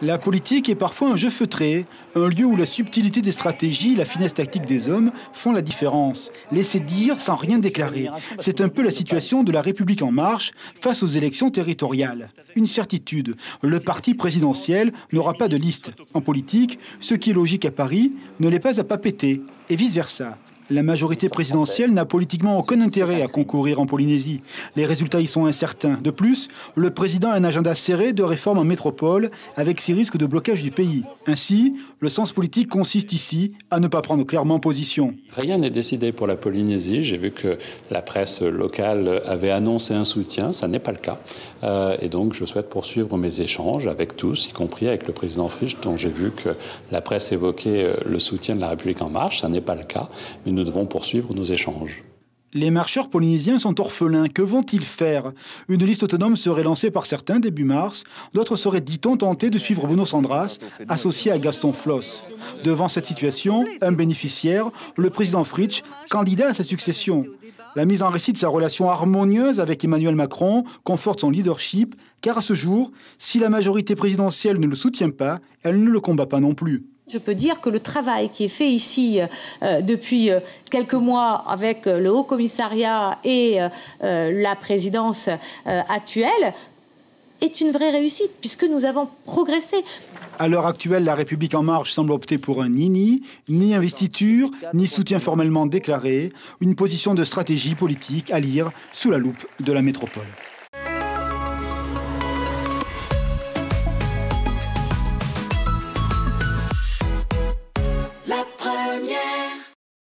La politique est parfois un jeu feutré, un lieu où la subtilité des stratégies et la finesse tactique des hommes font la différence. Laisser dire sans rien déclarer. C'est un peu la situation de la République en marche face aux élections territoriales. Une certitude, le parti présidentiel n'aura pas de liste. En politique, ce qui est logique à Paris ne l'est pas à Papeete, et vice-versa. La majorité présidentielle n'a politiquement aucun intérêt à concourir en Polynésie. Les résultats y sont incertains. De plus, le président a un agenda serré de réforme en métropole avec ses risques de blocage du pays. Ainsi, le sens politique consiste ici à ne pas prendre clairement position. Rien n'est décidé pour la Polynésie. J'ai vu que la presse locale avait annoncé un soutien. Ça n'est pas le cas. Et donc, je souhaite poursuivre mes échanges avec tous, y compris avec le président Frisch, dont j'ai vu que la presse évoquait le soutien de la République en marche. Ça n'est pas le cas. Mais nous devons poursuivre nos échanges. Les marcheurs polynésiens sont orphelins. Que vont-ils faire? Une liste autonome serait lancée par certains début mars. D'autres seraient, dit-on, tentés de suivre Bruno Sandras, associé à Gaston Floss. Devant cette situation, un bénéficiaire, le président Fritsch, candidat à sa succession. La mise en récit de sa relation harmonieuse avec Emmanuel Macron conforte son leadership, car à ce jour, si la majorité présidentielle ne le soutient pas, elle ne le combat pas non plus. Je peux dire que le travail qui est fait ici depuis quelques mois avec le Haut Commissariat et la présidence actuelle est une vraie réussite puisque nous avons progressé. À l'heure actuelle, la République en marche semble opter pour un ni investiture, ni soutien formellement déclaré, une position de stratégie politique à lire sous la loupe de la métropole.